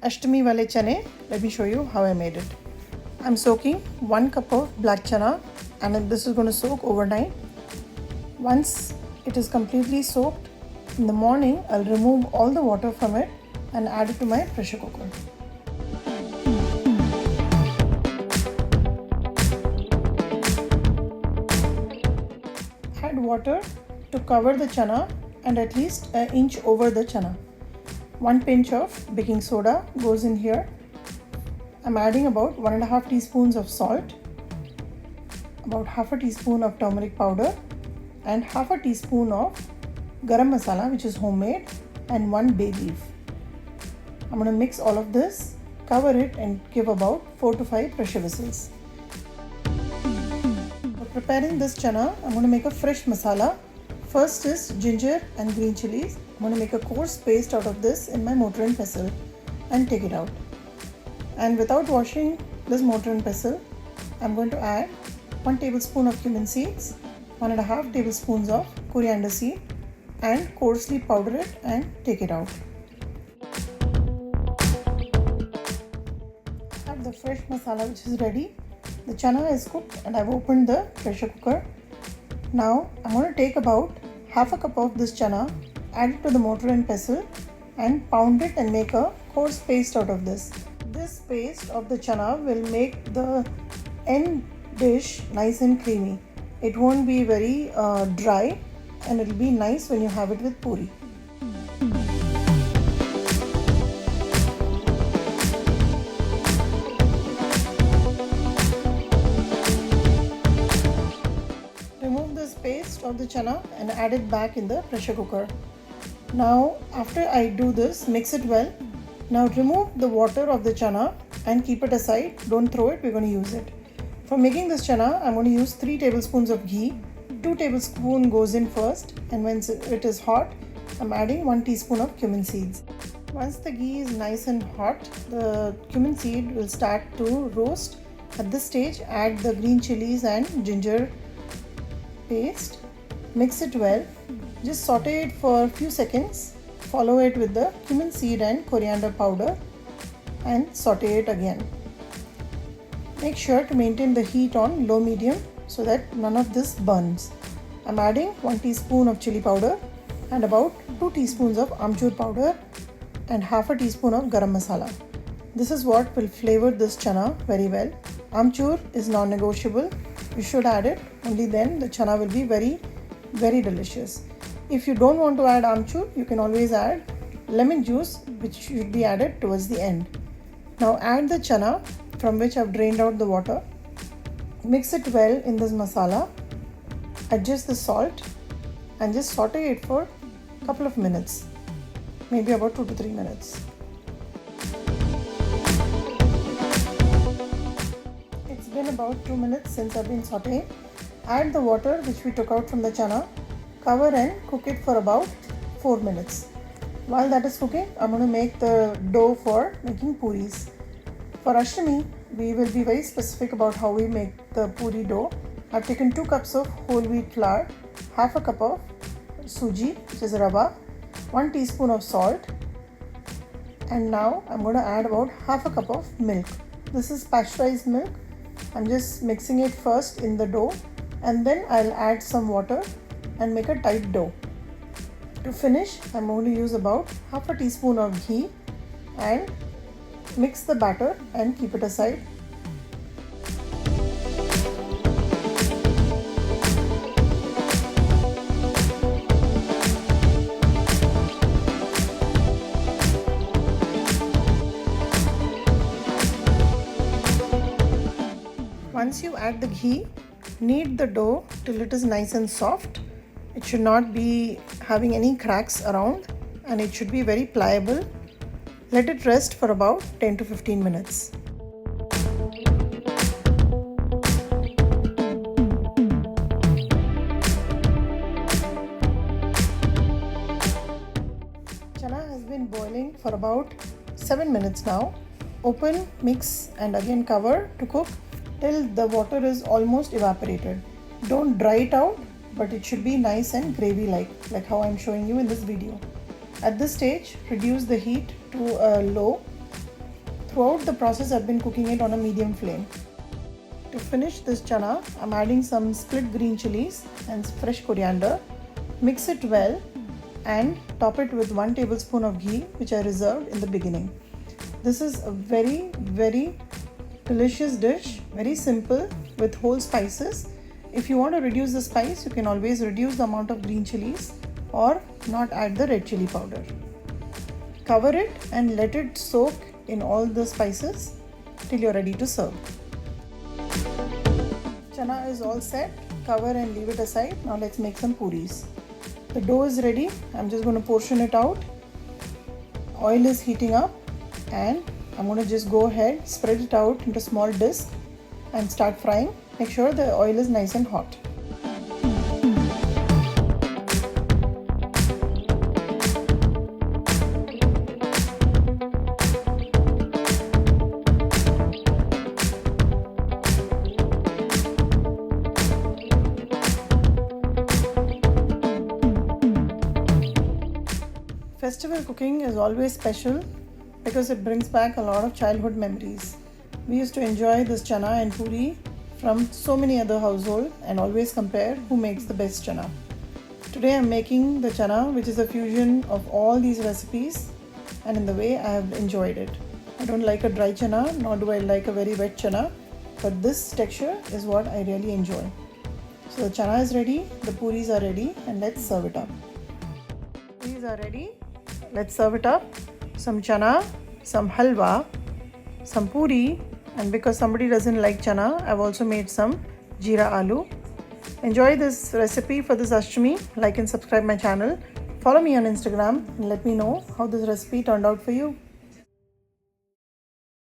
Ashtami Wale Chane. Let me show you how I made it. I'm soaking 1 cup of black chana and this is going to soak overnight. Once it is completely soaked, in the morning I'll remove all the water from it and add it to my pressure cooker. Add water to cover the chana and at least an inch over the chana. 1 pinch of baking soda goes in here. I'm adding about 1.5 teaspoons of salt, about half a teaspoon of turmeric powder and half a teaspoon of Garam masala, which is homemade, and 1 bay leaf. I'm going to mix all of this, cover it and give about 4 to 5 pressure whistles. For preparing this chana, I'm going to make a fresh masala. First is ginger and green chilies. I'm going to make a coarse paste out of this in my mortar and pestle and take it out. And without washing this mortar and pestle, I'm going to add 1 tablespoon of cumin seeds, 1.5 tablespoons of coriander seed and coarsely powder it and take it out. I have the fresh masala which is ready. The chana is cooked and I've opened the pressure cooker. Now I'm going to take about half a cup of this chana, add it to the mortar and pestle and pound it and make a coarse paste out of this. This paste of the chana will make the end dish nice and creamy. It won't be very dry and it will be nice when you have it with puri. Remove this paste of the chana and add it back in the pressure cooker. Now after I do this, mix it well. Now remove the water of the chana and keep it aside. Don't throw it, we're going to use it. For making this chana, I'm going to use 3 tablespoons of ghee. 2 tablespoons goes in first and when it is hot, I'm adding 1 teaspoon of cumin seeds. Once the ghee is nice and hot, the cumin seed will start to roast. At this stage, add the green chilies and ginger paste. Mix it well. Just saute it for a few seconds. Follow it with the cumin seed and coriander powder and saute it again. Make sure to maintain the heat on low medium so that none of this burns. I'm adding 1 teaspoon of chili powder and about 2 teaspoons of Aamchur powder and half a teaspoon of Garam masala. This is what will flavor this chana very well. Aamchur is non-negotiable. You should add it, only then the chana will be very, very delicious. If you don't want to add Aamchur, you can always add lemon juice, which should be added towards the end. Now add the chana from which I've drained out the water. Mix it well in this masala. Adjust the salt and just saute it for a couple of minutes, maybe about 2 to 3 minutes. It's been about 2 minutes since I've been sauteing. Add the water which we took out from the chana. Cover and cook it for about 4 minutes. While that is cooking, I'm going to make the dough for making puris. For Ashtami, we will be very specific about how we make the puri dough. I've taken 2 cups of whole wheat flour, half a cup of suji, which is rava, 1 teaspoon of salt, and now I'm going to add about half a cup of milk. This is pasteurized milk. I'm just mixing it first in the dough and then I'll add some water and make a tight dough. To finish, I'm going to use about half a teaspoon of ghee and mix the batter and keep it aside. Once you add the ghee, knead the dough till it is nice and soft. It should not be having any cracks around and it should be very pliable. Let it rest for about 10 to 15 minutes. Chana has been boiling for about 7 minutes now. Open, mix and again cover to cook till the water is almost evaporated. Don't dry it out, but it should be nice and gravy like how I'm showing you in this video. At this stage, reduce the heat to a low Throughout the process, I've been cooking it on a medium flame. To finish this chana, I'm adding some split green chilies and fresh coriander. Mix it well and top it with 1 tablespoon of ghee, which I reserved in the beginning. This is a very, very delicious dish, very simple with whole spices. If you want to reduce the spice, you can always reduce the amount of green chilies or not add the red chili powder. Cover it and let it soak in all the spices till you're ready to serve. Chana is all set. Cover and leave it aside. Now let's make some puris. The dough is ready. I'm just going to portion it out. Oil is heating up and I'm going to just go ahead, spread it out into small discs and start frying. Make sure the oil is nice and hot. Festival cooking is always special because it brings back a lot of childhood memories. We used to enjoy this chana and puri from so many other households and always compare who makes the best chana. Today I'm making the chana, which is a fusion of all these recipes, and in the way I have enjoyed it. I don't like a dry chana, nor do I like a very wet chana, but this texture is what I really enjoy. So the chana is ready, the puris are ready, and let's serve it up. Puris are ready. Let's serve it up. Some chana, some halwa, some puri, and because somebody doesn't like chana, I've also made some jeera aloo. Enjoy this recipe for this Ashtami. Like and subscribe my channel. Follow me on Instagram and let me know how this recipe turned out for you.